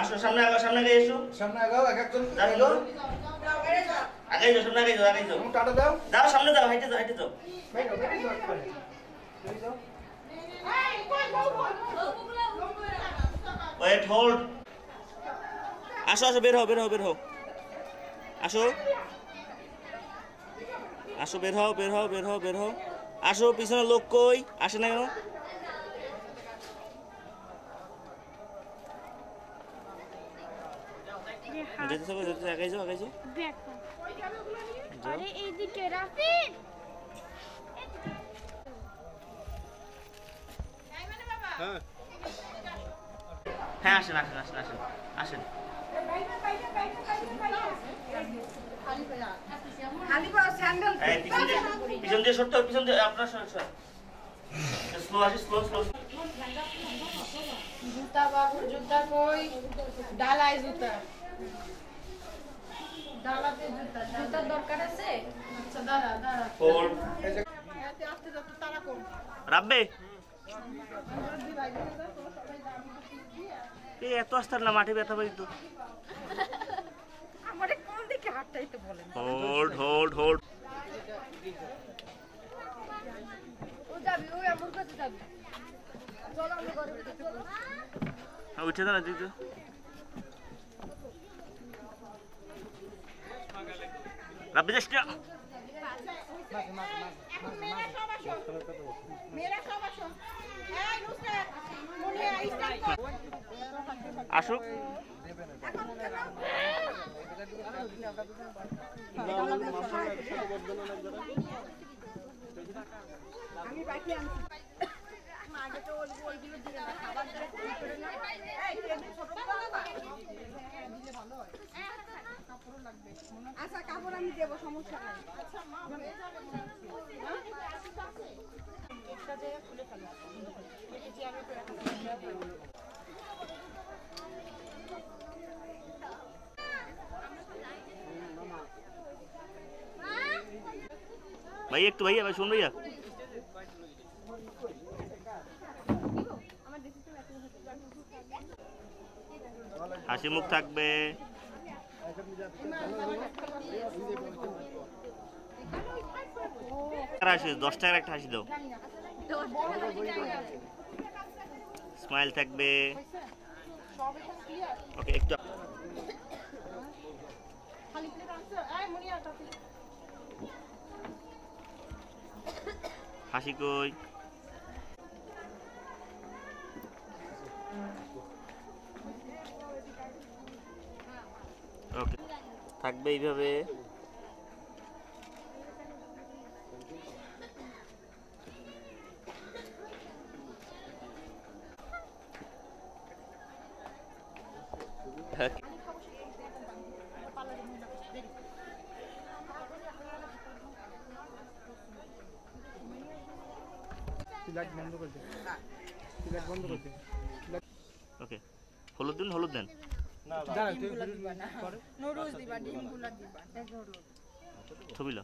আসো সামনে আগাও, সামনে আগে এসো, সামনে আগাও, এক একজন আগে যাও, আগে যাও, সামনে আগে যাও, আগে যাও, টাটা দাও, দাও সামনে দাও, হাইটে যাও, হাইটে যাও, বেরো যাও। ওয়েট হোল্ড, আসো আসো, বের হও, বের হও, বের হও, আসো আসো, বের হও, বের হও, বের হও, বের হও, আসো, পিছনে লোক কই আসে না কেন? যেতে হবে, যেতে আগে যাও, আগে যাও, আরে এইদিকে রাফিদ হ্যাঁ আসেন আসেন আসেন আসেন আসেন, এই পিছন দিয়ে সরতে হবে, পিছন দিয়ে আপনার স্লো আসি, স্লো স্লো, জুতা বাবু, জুতা কই? ডালাই জুতা, ডালাতে জুতা, জুতার দরকার আছে? আচ্ছা দাঁড়া দাঁড়া, ফোর আস্তে আস্তে তারা কম। রাব্বে, এই এত আস্তে না, মাঠে ব্যথা পাই তো। আমারে কোন দিকে হাঁটতেই তো বলেন। হোল্ড হোল্ড হোল্ড, ও যাবি, ওই আমার কাছে যাবি। চলো আমরা ঘরে চলো। হ্যাঁ উঠে দাঁড়া দিতে, রাব্বে যাস না, মেয়েরা সব আসো। এই নুসরাত, মনে আইসা আসুক, আমি বাকি আনছি। আগে তো ওইগুলো দিলে না, খাবার দিলে করে না। এই টেবিল ছোট করে না, দিলে ভালো হয়। কাপড় লাগবে। আচ্ছা কাপড় আমি দেব, সমস্যা নাই। আচ্ছা মা হয়ে যাবে মনে হচ্ছে। একটা জায়গা খুলে ফেলো। এই যে আমি তো এখন ভাই একটু, ভাইয়া ভাই শুন ভাইয়া, হাসি মুখ থাকবে, হাসি 10 টাকার একটা হাসি দাও, স্মাইল থাকবে, ওকে একটু খালি প্লেট আনছো? এই মুনিয়া কাপি। হাসি কই, ওকে থাকবে এইভাবে, লাইট বন্ধ করতে, লাইট বন্ধ করতে। ওকে হলুদ দিন, হলুদ দেন, দাঁড়া তুই করে নুডলস দিবা, ডিমগুলো দিবা। এক হলো। ছবি লো,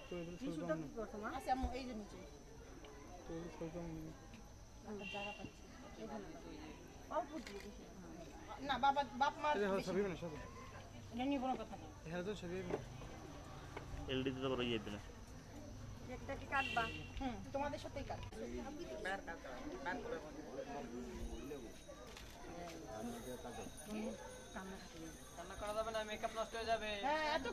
তুই টিস্যুটা কি করছো মা? আচ্ছা আমি এই যে নিচে। সরকম আমরা জায়গা পাচ্ছি। এখানে অল্প দিয়ে দিছি। না বাবা, বাপ মা এই ছবি মানে সব এটা নিয়ে কোনো কথা নেই। হ্যাঁ তো ছবি এলডি দিতে পারো ইয়ে দিন, একটা কি কাটবা? তোমাদের সাথেই কাট। রান্না করা যাবে না, মেকআপ নষ্ট হয়ে যাবে। হ্যাঁ এত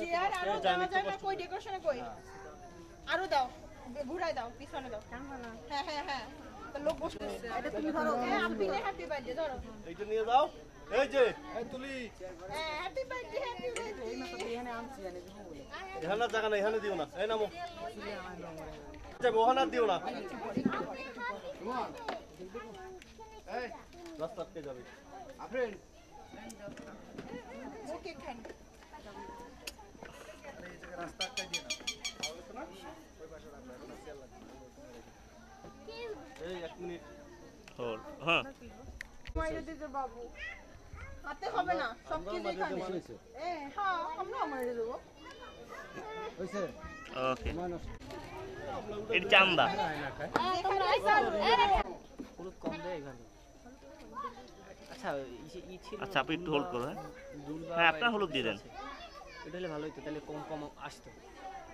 চেয়ার আরো দেওয়া যায় না, কই ডেকোরেশনে কই? আরো দাও, ঘুরাই দাও, পিছনে দাও। হ্যাঁ হ্যাঁ হ্যাঁ, তো লোক বসে এটা তুমি ধরো। হ্যাঁ আপনি হ্যাপি বার্থডে ধরো, এইটা নিয়ে যাও, এই যে এই তুলি, হ্যাঁ হ্যাপি বার্থডে, হ্যাপি বার্থডে। এখানে জায়গা নাই, এখানে দিও না, এই নামো যাবে, ওখানে আর দিও না, এই রাস্তা আটকে যাবে। আফরিন ওকে খান। রাস্তা আটকে দিয়ে না এই 1 মিনিট হোল্ড, হ্যাঁ মাইরে দিতে বাবু, হাতে হবে না, সব কিছু এখানে। হ্যাঁ আমরা মাইরে দেবো। ওকে এটা চান্দা হলুদ কম দেয় এখানে। আচ্ছা ই ছিল, আচ্ছা আপনি একটু হোল্ড করুন। দুল বা হ্যাঁ আপনার হলুদ দিয়ে দেন। এটা হলে ভালো হতো, তাহলে কম কম আসতো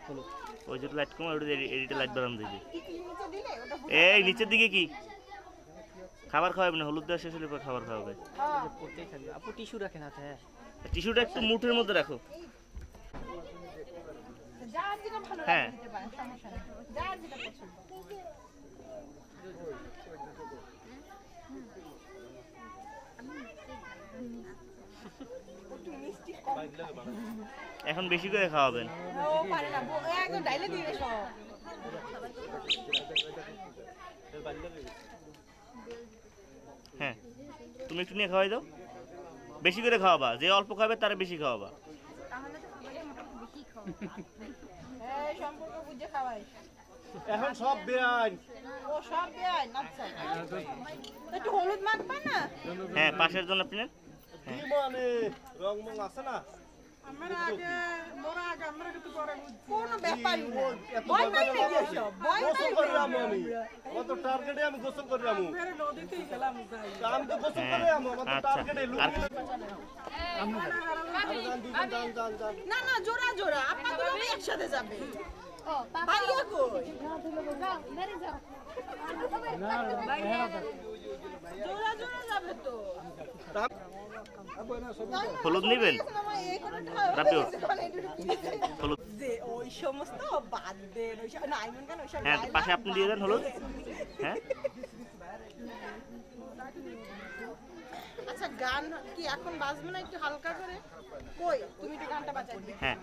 হলুদ। ওই যে লাইট কম ওটা এডিটে লাইট বাড়ানো দিবি। নিচে দিলে ওটা এই নিচের দিকে কি খাবার খাওয়াবে না? হলুদ দেওয়া শেষ হলে পর খাবার খাওয়াবে। পড়তেই থাকবে। আপু টিস্যু রাখেন হাতে। হ্যাঁ টিস্যুটা একটু মুঠের মধ্যে রাখো। যার যেটা ভালো হ্যাঁ। লাগে দিতে পারেন, সমস্যা নেই। যার যেটা পছন্দ। একটু মিষ্টি কম। এখন বেশি করে খাওয়াবেন। ও পারে না, একদম ডাইলে দিয়ে সব। হ্যাঁ তুমি একটু নিয়ে খাওয়াই দাও। বেশি করে খাওয়াবা, যে অল্প খাবে তারা বেশি খাওয়াবা। এই সম্পর্ক বুঝে খাওয়াই। এখন সব বেআইন। ও সব দেয় আচ্ছা। একটু হলুদ মাখবা না? হ্যাঁ পাশের জন্য আপনি নেন। কি মানে রংমং আছে না? আমরা আগে মোরা আগে আমরা কিছু করে কোনো ব্যাপারই না। ভয় পাই না এসব, ভয় গোসল পাই করলাম না। আমি। কত টার্গেটে আমি গোসল করলাম। মেরে নদীতেই গেলাম যাই। আমি তো গোসল করে আমি আমার আচ্ছা। টার্গেটে আর লুকিয়ে যান। না না জোড়া জোড়া আপা তো একসাথে যাবে। ভাইয়া কই? জোড়া জোড়া যাবে তো। হলুদ নেবেন? রাপিও হলুদ। যে ওই সমস্ত বাদ দেন, ওই সব না আইমন কেন ওই সব হ্যাঁ পাশে আপনি দিয়ে দেন হলুদ। হ্যাঁ আচ্ছা গান কি এখন বাজবে না একটু হালকা করে? কই তুমি একটু গানটা বাজাই দিও। হ্যাঁ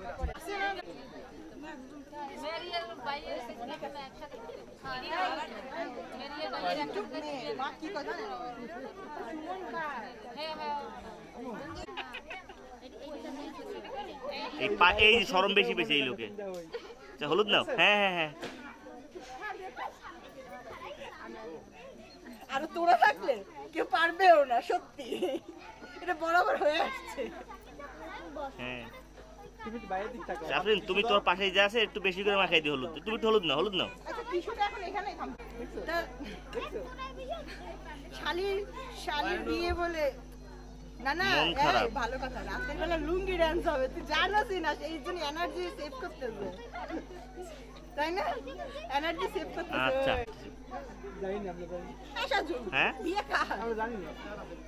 মা কি কথা এই শরম বেশি পেয়েছে এই লোকে। আচ্ছা হলুদ নাও। হ্যাঁ হ্যাঁ হ্যাঁ আর তোরা থাকলে কেউ পারবেও না সত্যি, এটা বরাবর হয়ে আসছে। হ্যাঁ তুমি একটু বাইরের দিক থাকো। আফরিন তুমি তোর পাশে যা আছে একটু বেশি করে মাখাই দিও হলুদ। তুমি একটু হলুদ নাও, হলুদ নাও। আচ্ছা টিস্যুটা এখন এখানেই থাম। শালির বিয়ে বলে না না মন খারাপ। এই ভালো কথা, রাতের বেলা লুঙ্গি ডান্স হবে, তুই জানোসই না এই জন্য এনার্জি সেভ করতেছে, তাই না? এনার্জি সেভ করতেছে। আচ্ছা জানি না আমরা জানি। আচ্ছা জু হ্যাঁ বিয়ে কার? আমরা জানি না।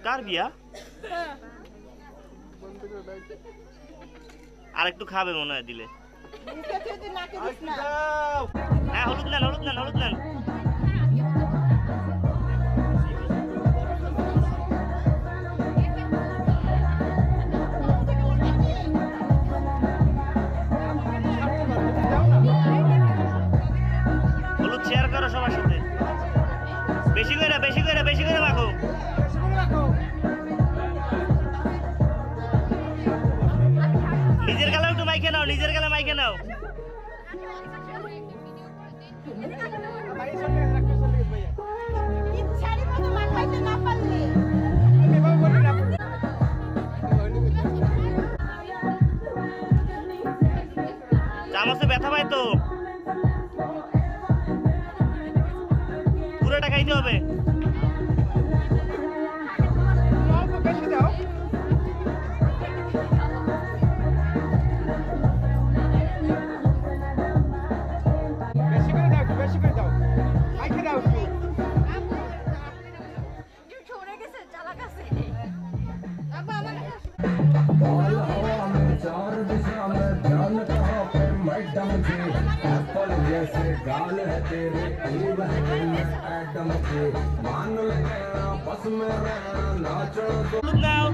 কার বিয়া? হ্যাঁ। আর একটু খাবে মনে হয় দিলে। মুখে থেকে নাকে দিস না। দাও। হ্যাঁ হলুদ নেন, হলুদ নেন, হলুদ নেন। হলুদ শেয়ার করো সবার সাথে। বেশি করে বেশি করে বেশি করে মাখো। নিজের গালে একটু মাইকে নাও, নিজের গালে মাইকে নাও। ইচ্ছারই মতো মাখাইতে না পারলে চামচে ব্যথা পায় তো, পুরোটা খাইতে হবে। অল্প বেশি দাও। বেশি করে দাও, একটু বেশি করে দাও। মাইকে দাও একটু। সরে গেছে চালাক আছে। আব্বা আমার चार दिशा में ध्यान कहाँ पे मैडम जी एप्पल जैसे गाल है तेरे ईव है एडम के मान लेना बस में रहना नाचो तो হলুদ নাও।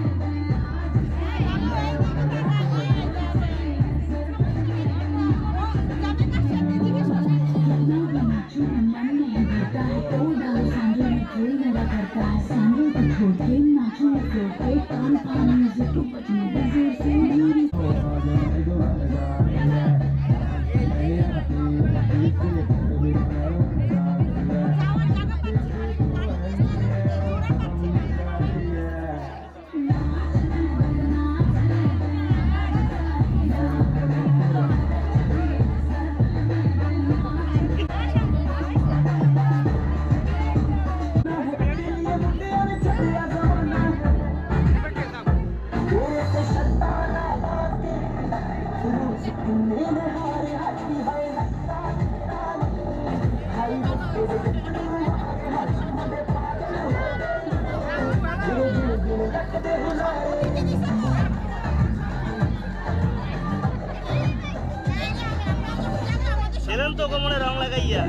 ধরেন তো কোমরে রং লাগাইয়া।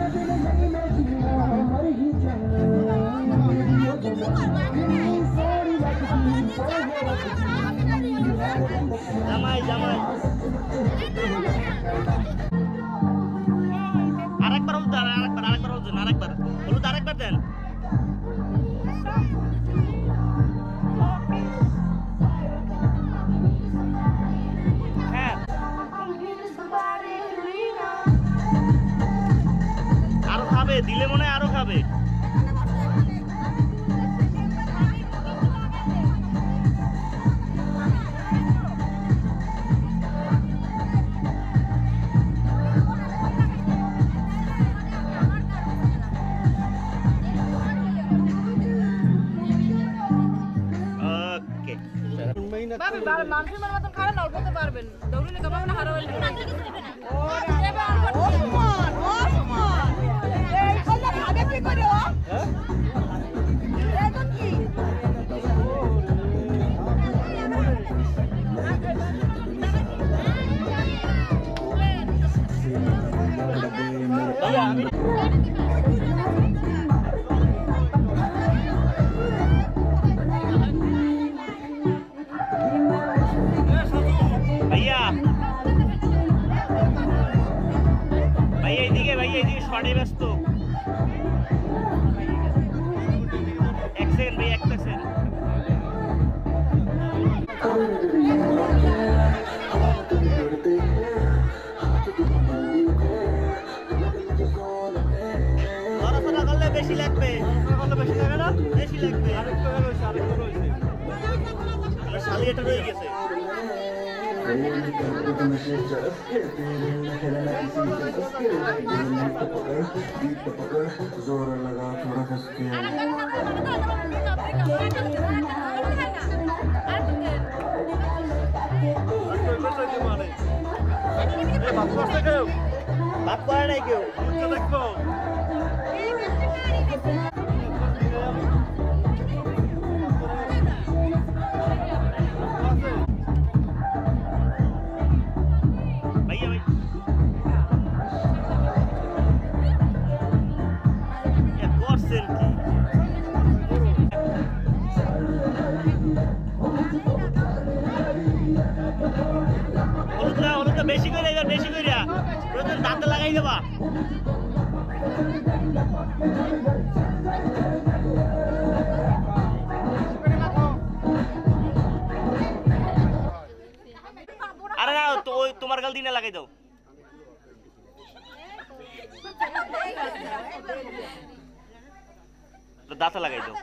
জামাই জামাই আরেকবার হলুদ দেন, আরেকবার হলুদ দেন, হলুদ আরেকবার দেন। হ্যাঁ আরো খাবে, দিলে মনে হয় আরো খাবে। বাবা মানুষের মতন খারাপ অল্প করতে পারবেন দৌড়লে কেমন না হারাবেন শর্টে ব্যস্ত। এক সেকেন্ড ভাই, এক সেকেন্ড। পড়াশোনা করলে বেশি লাগবে, বেশি লাগবে না, বেশি লাগবে। আমার শালি এটা রয়ে গেছে। जोर लगा थोड़ा कस के বাপ করে নাই কেউ দেখবো। বেশি করে এবার বেশি করে প্রয়োজন দাঁতে লাগাই দেবা। আরে না তো ওই তোমার গাল দিনে লাগাই দাও। দাঁতে লাগাই দাও।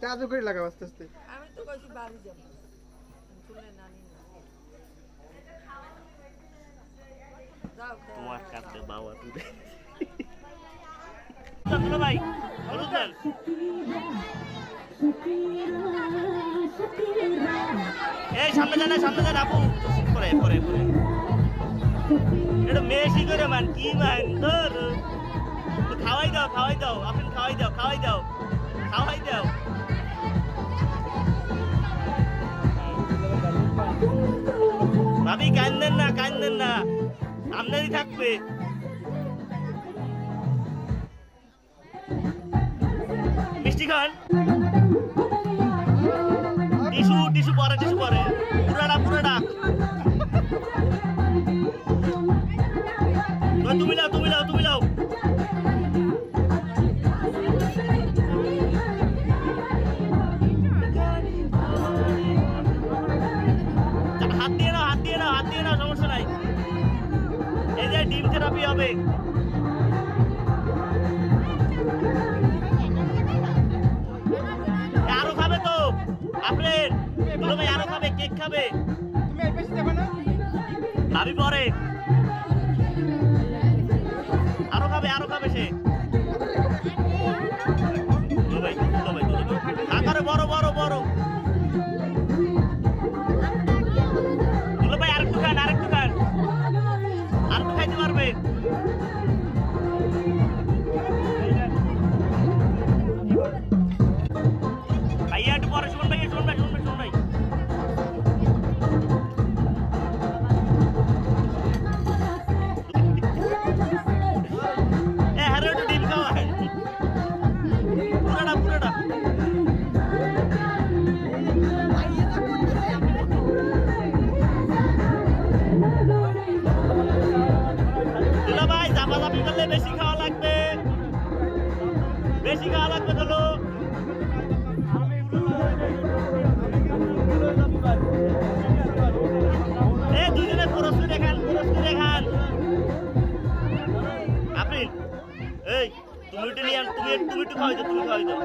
চাদর করে লাগাও আস্তে আস্তে। আমি তো কইছি বাড়ি যাব চলে নানি যাও তোমার কাছে বাবা তুই চলো ভাই হলুদ দেন। এই সামনে যান আপু। পরে পরে পরে এটা মেশি করে মান কি মান ধর খাওয়াই দাও আপনি খাওয়াই দাও। ভাবি কান্দেন না আমদানি থাকবে। মিষ্টি খান। টিস্যু পরে পুরাটা তুমি লাও। হাত দিয়ে নাও সমস্যা নাই। এই যে ডিম থেরাপি হবে। আরো খাবে তো আপনার ভাই, আরো খাবে, কেক খাবে। তুমি এই বেশি দেবে না ভাবি পরে আরো খাবে সে। আকারে বড় ভাই আরেকটু খান আরেকটু খাইতে পারবে। লাগবে চলো। এই দুজনে পুরস্কার দেখান, পুরস্কার দেখান। আপনি এই তুমি একটু নিয়ে তুমি একটু খাওয়াই দাও, তুমি খাওয়াই দাও।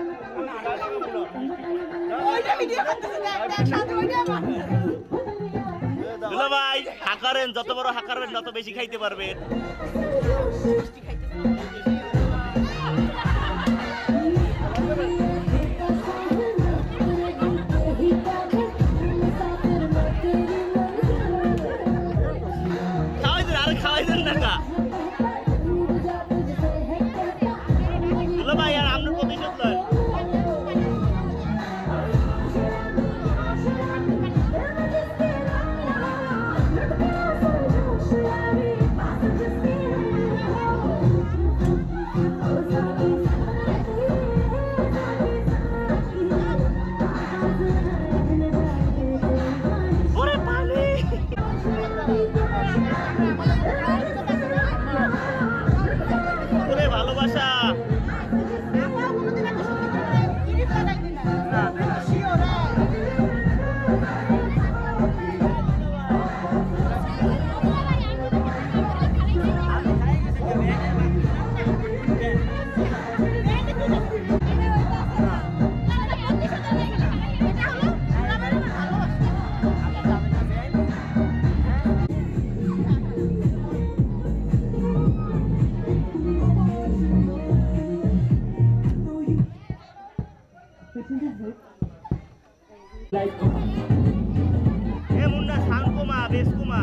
দুলা ভাই হাঁকারেন, যত বড় হাঁকারবেন তত বেশি খাইতে পারবেন। খাওয়াই দেন, আরে খাওয়াই দেন না কা দুলা ভাই, আর আপনার প্রতিশোধ লয়। ওরে পানি ওরে ভালোবাসা। এ মুন্না সান কমা, বেশ কমা।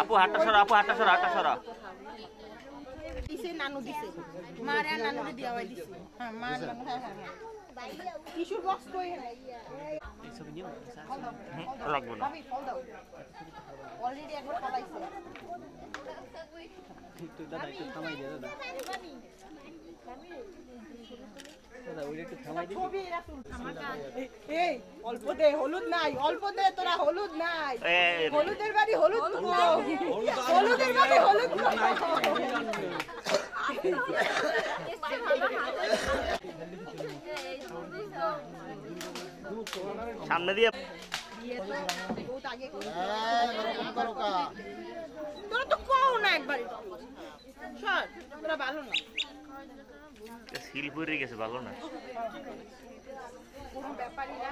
আপু হাঁটা সরা, আপু হাঁটা সরা, হাঁটা সরা। দিছে নানু দিছে, মারে আর নানুরে দিয়া হই দিছে। হ্যাঁ মা নানু, হ্যাঁ হ্যাঁ টিস্যু বক্স কই না এই ছবি নিও লাগবে না। ভাবি ফল দাও, অলরেডি একবার খাওয়াইছে। একটু দাদা একটু থামাই দে দাদা, দাদা ওইটা একটু থামাই দে। ছবি এরা তুল এই অল্প দে, হলুদ নাই, অল্প দে তোরা, হলুদ নাই। হলুদের বাড়ি হলুদ, হলুদের বাড়ি হলুদ। সামনে দিয়ে তোরা তো কও না একবার, সর তোরা ভালো না। সিল পড়ে গেছে, ভালো না। কোনো ব্যাপারই না,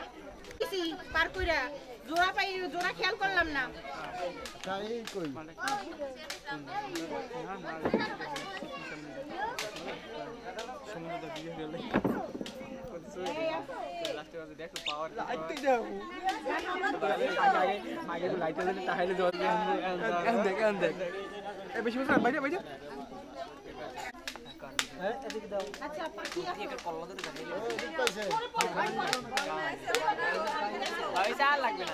কিছু পার কইরা জোড়া পাই, জোড়া খেয়াল করলাম না। লাস্টে বাজে দেখো পাওয়ার লাইটই দাও আগে তো লাইট জ্বলে তাহলে জল দিয়ে দেখ এই বেশি বেশি বাইরে বাইরে এদিকে দাও আচ্ছা পাখি আছে একটা কল্লা ধরে গান ওই চাল লাগবে না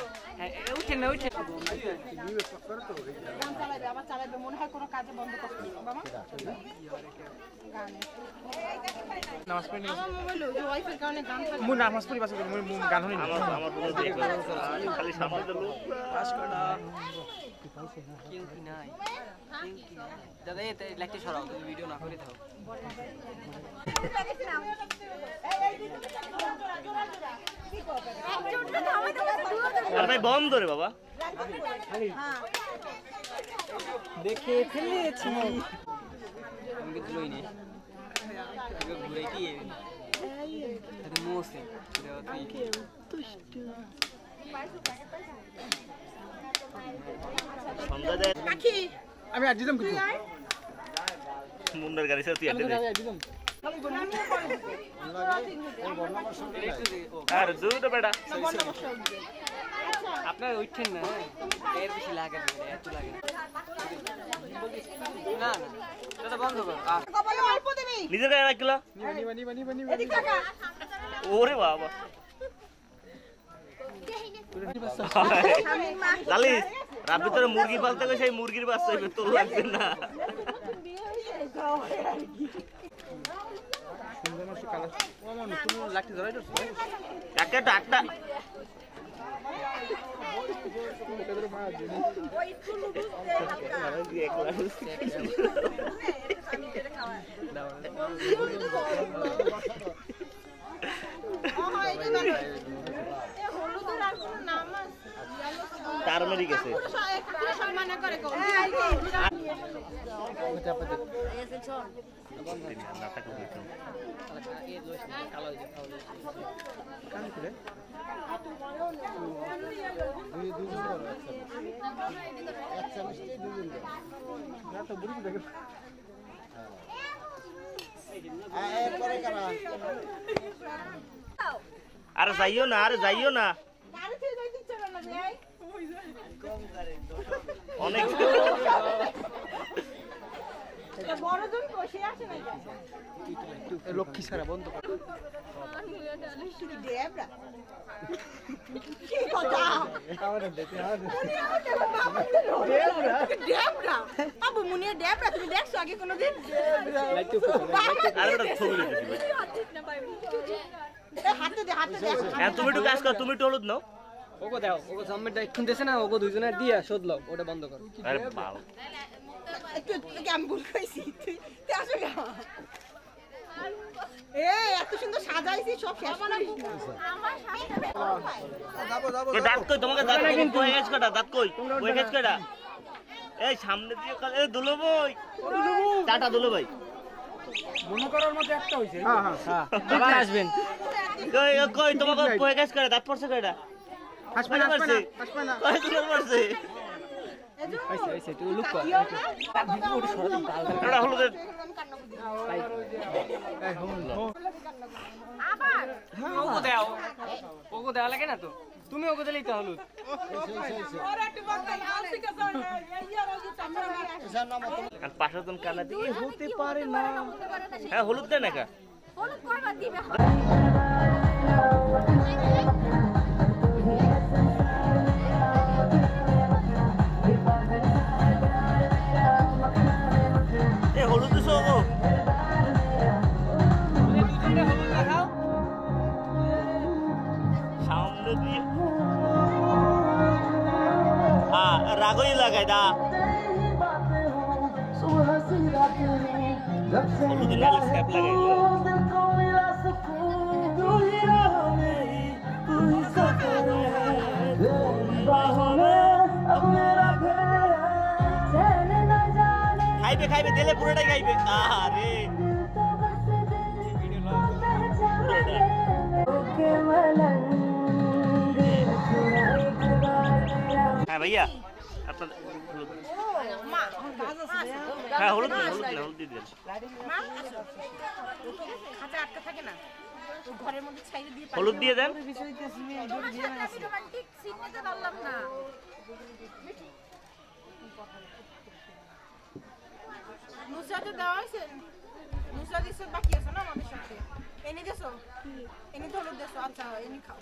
উঠে না উঠে গান চালাবে আবার চালাবে মনে হয় কোনো কাজে বন্ধ করতে বাবা গানে নামাজ পড়ি আমার মোবাইলে ওই ওয়াইফাই কারণে গান থাকে মু নামাজ পড়ি বাসে মু গান শুনি আমার বলে দেখো খালি সামনে তো লোক পাস করা কেউ কি নাই দাদা এই লাইটটা সরাও তুমি ভিডিও না করে দাও আর ভাই বন্ধ রে বাবা দেখে ফেলেছি আমি কিছু লই নি ঘুরে কি এটা মোসে সন্ধ্যা দেয় পাখি আমি আর দিলাম কিছু মুন্ডার গাড়ি সাথে তুই আমি আর দিলাম আর দুটো বেটা আপনার উঠছেন না এর বেশি লাগে না এত লাগে না না দাদা বন্ধ কর কপালে অল্প দিবি নিজের গায়ে রাখলো নিবা এদিক টাকা ওরে বাবা জালিস রাত ভিতরে মুরগি পালতে গেছে সেই মুরগির বাচ্চা হইবে তোর লাগবে না সুন্দর মাসে কালা ও আমার নতুন লাঠি ধরাই তো একটা আটটা হলুদের আর কোনো নাম আছে তার মেরে গেছে সম্মান করে কালো হয়ে যায় কান করে না তো বুড়ি দেখে আরে যাইও না গাড়ি থেকে যাইতে ইচ্ছে করে না ভাই অনেক বড়জন বসে আছে না লক্ষ্মী ছাড়া বন্ধ কর ডেবরা কি কথা আমাদের দেখতে ডেবরা আবু মুনিয়া ডেবরা তুমি দেখছো আগে কোনোদিন আরে ওটা ছবি লিখেছি ভাই হাতে দে হ্যাঁ তুমি একটু কাজ কর তুমি একটু হলুদ নাও ওগো দাও ওগো জম্মের দেখুন দেছে না ওগো দুইজনে দিয়া শোধ লও ওটা বন্ধ করো আরে বাবা একটু আমি ভুল কইছি তুই আসলে এত সুন্দর সাজাইছি সব শেষ করিস না কই দাঁত কই তোমাকে দাঁত কই গেছ কটা দাঁত কই গেছ কটা এই সামনে দিয়ে কাল এ দুলো ভাই টাটা দুলো ভাই মনে করার মতো একটা হইছে হ্যাঁ হ্যাঁ আবার আসবেন কই তোমাকে কই গেছ কটা দাঁত পড়ছে কয়টা হাসপাতাল পড়ছে হাসপাতাল কই দুলো পড়ছে আইছে আইছে তুই লুক কর এটা হলুদ আবার ওগো দেওয়া লাগে না তো তুমি ওগো দিলেই তো হলুদ ওরা একটু বাংলা আলসিকা যায় ইয়া রাজি চামড়া আর পাশের জন কানা দিয়ে হতে পারে না হ্যাঁ হলুদ দেন না হলুদ করবা দিবে এ হলুদ দিছো গো দুজনে হলুদ লাগাও সামনে দিয়ে রাগই লাগাই দা হলুদ লাল স্যাপ লাগাইলো খাইবে দিলে পুরোটাই খাইবে আরে হ্যাঁ ভাইয়া আপনার হ্যাঁ হলুদ দিয়ে দেন খাঁচা আটকা থাকে না ঘরের মধ্যে ছাইরে দিয়ে হলুদ দিয়ে দেন। তোমার সাথে আমি রোমান্টিক সিন নিতে পারলাম না। নুসরাতে দেওয়া হয়েছে? নুসরাত ইসে বাকি আছে না আমাদের সাথে? এনে দেছো? এনে তো হলুদ দেছো? আচ্ছা এনে খাও।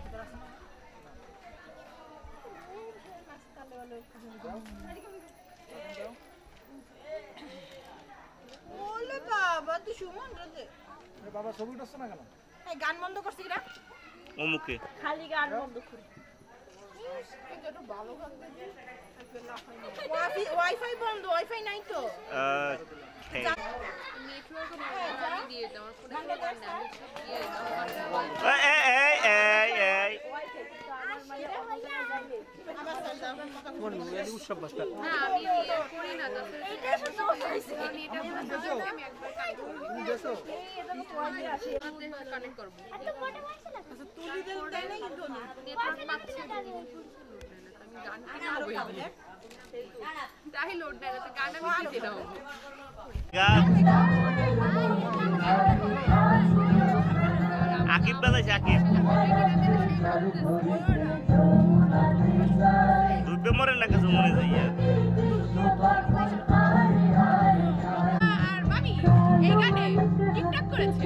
ওলে বাবা তুই সুমন রে। বাবা ছবি উঠছ না কেন? এই গান বন্ধ করছিস না? অমুকে খালি গান বন্ধ করে। এটা ভালো গান দে। ওয়াইফাই বন্ধ, ওয়াইফাই নাই তো। নেটওয়ার্ক আমি দিয়ে দাও আমার ফোনে গান আমি দিয়ে দাও এই কোন এই উৎসব বাস্তা না আমি করি না তাহলে এইটা শুধু হইছে। এটা বন্ধ করে আমি একবার কানেক্ট করব তুমি দেখো এটা তো কোয়ালি আছে। এটাতে কানেক্ট করব আচ্ছা তুলি দিল দেয় না কিন্তু নেটওয়ার্ক পাচ্ছে আমি গান কিনে তাই লোড দেয় না তো গান আমি কিনে দাও আকিব বাজাইছে আকিব দুধে মরে না কিছু মনে যাইয়া আর মামি এই গানে টিকটক করেছে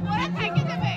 ওরা থেকে যাবে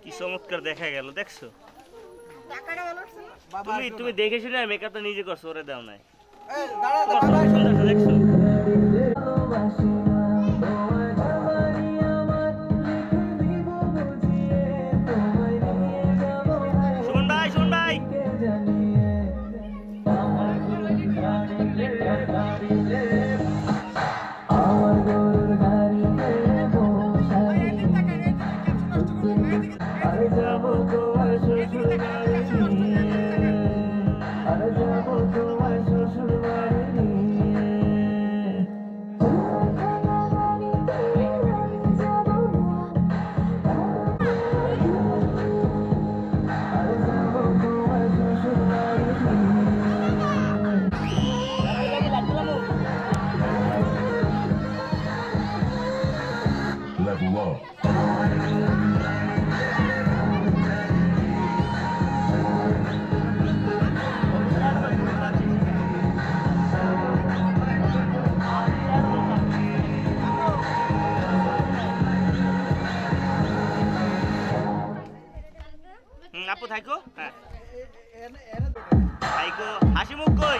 কি চমৎকার দেখা গেল দেখছো টাকাটা ভালো আছে না? তুমি দেখে শুনে মেকআপটা নিজে করছো ওরে দাও নাই এই দাঁড়া তোমার দাঁড়া সুন্দর দেখছো শুন ভাই Level up. আপু থাকো হ্যাঁ থাকো হাসি মুখ কই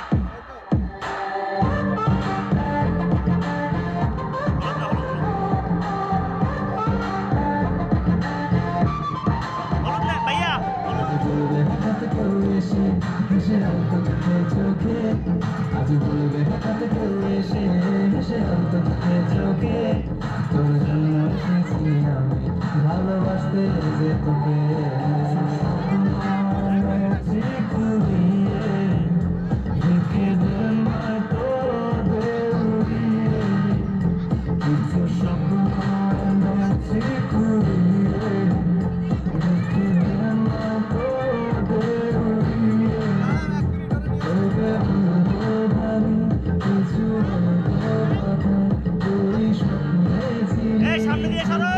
ভাইয়া ভালোবাসতে যে তোকে এই সামনে দিয়ে সরো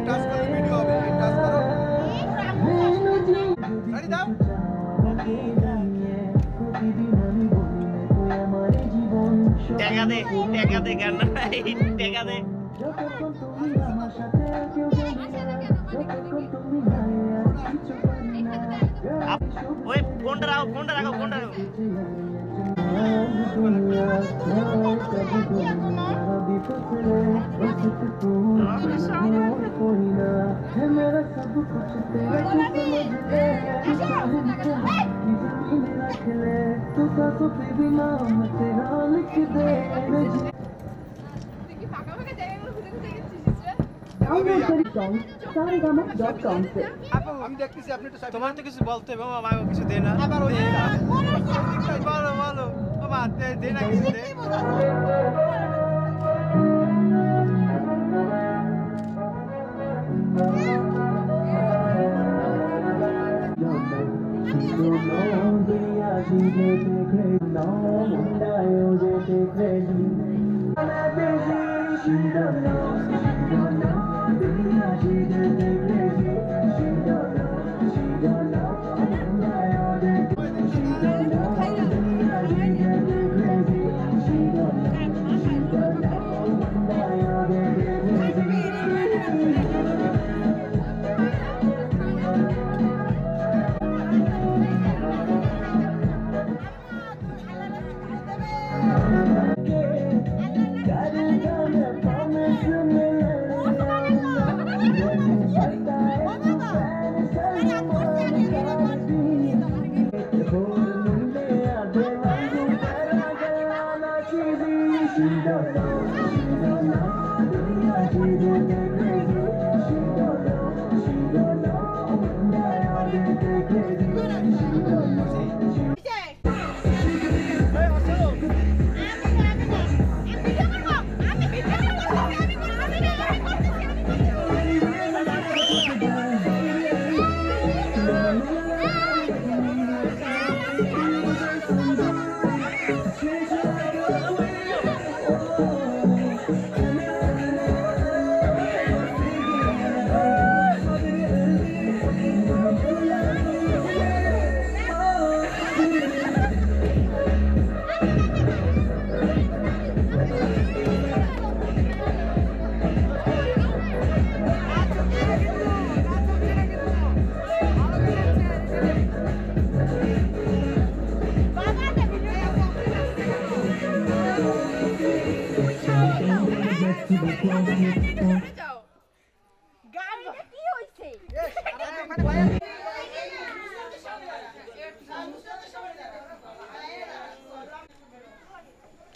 টাচ করলে ভিডিও হবে, টাচ করো। সারি দাও। টাকা দে গান টাকা দে। ওই ফোনটা রাখো ফোনটা রাখো ফোনটা রাখো। আমি দেখতেছি আপনি একটু তোমার তো কিছু বলতে হবে মামা, আমাকে কিছু দে না। আবার ওই বলো বলো মামা, দে না কিছু দে।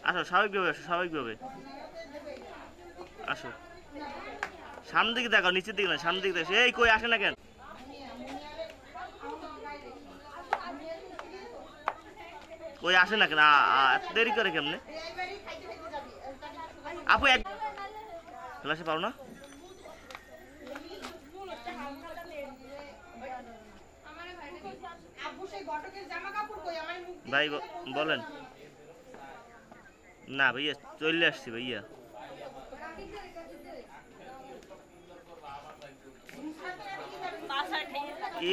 আসো স্বাভাবিকভাবে আসো স্বাভাবিকভাবে আসো। সামনের দিকে দেখো নিচের দিকে না সামনের দিকে দেখো। এই কই আসে না কেন? কই আসে না কেন? এত দেরি করে কেমনে? আপু এক ক্লাসে পাও না? ভাই বলেন না ভাইয়া চলে আসছি ভাইয়া।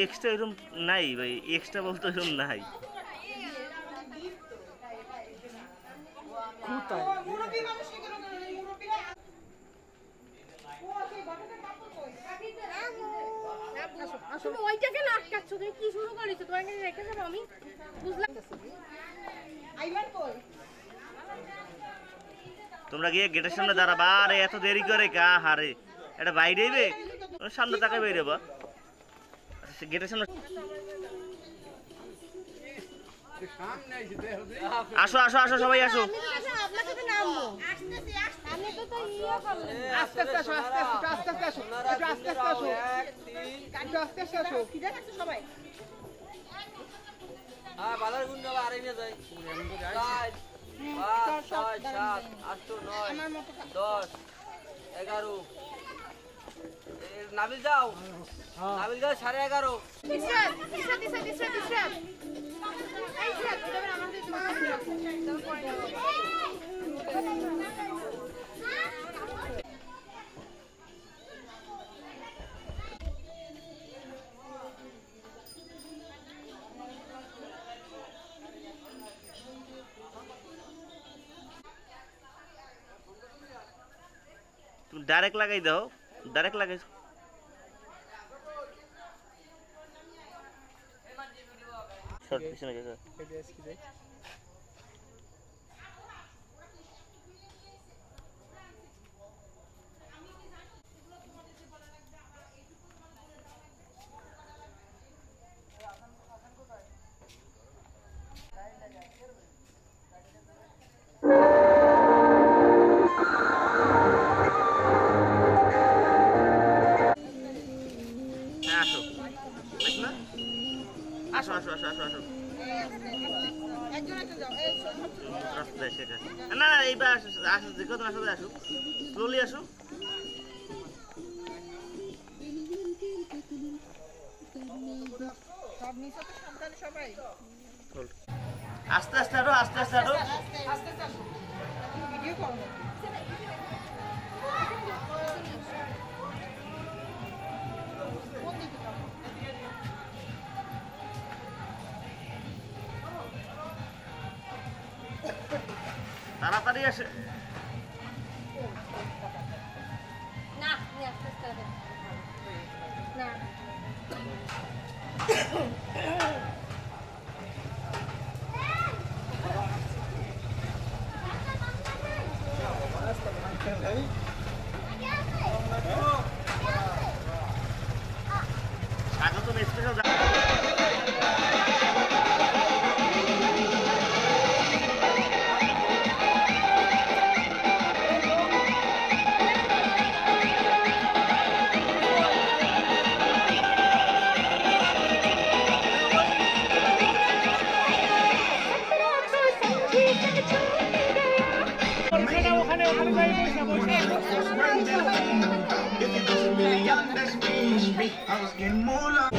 এক্সট্রা এরকম নাই ভাই, এক্সট্রা বলতে এরকম নাই। তুমি ওইটাকে না আটকাচ্ছ, তুমি কি শুরু করেছো? তোমাকে রেখে যাবো আমি, বুঝলাম। তোমরা গিয়ে গেটের সামনে দাঁড়াবা। আরে এত দেরি করে কা হারে, এটা বাইরে সামনে তাকাই বাইরে বা গেটের সামনে। আসো আসো আসো সবাই আসো। নাবিল যাও, নাবিল যাও 11:30। ইসরাত ইসরাত ইসরাত ইসরাত ইসরাত এই ইসরাত যাবেন আমার হাতে তোমার কাছে রাখো তারপর পরে নেব তুমি ডাইরেক্ট লাগাই দাও, ডাইরেক্ট লাগাই। শর্ট পিছনে গেছে। আসো আসো আসো আসো আসো আসো। একজন একজন যাও এই রাস্তায় সেটা না না এইবার আসো আসো দেখো তোমার সাথে আসো, স্লোলি আসো। সব নিচে তো সাবধানে সবাই আস্তে আস্তে আরো আস্তে আস্তে আরো। আস্তে আস্তে আসো ভিডিও করো কোন দিকে যাও তাড়াতাড়ি আসে। না নি আস্তে আস্তে না স্বাগতম special. If you listen to me, that's me. I was getting more love.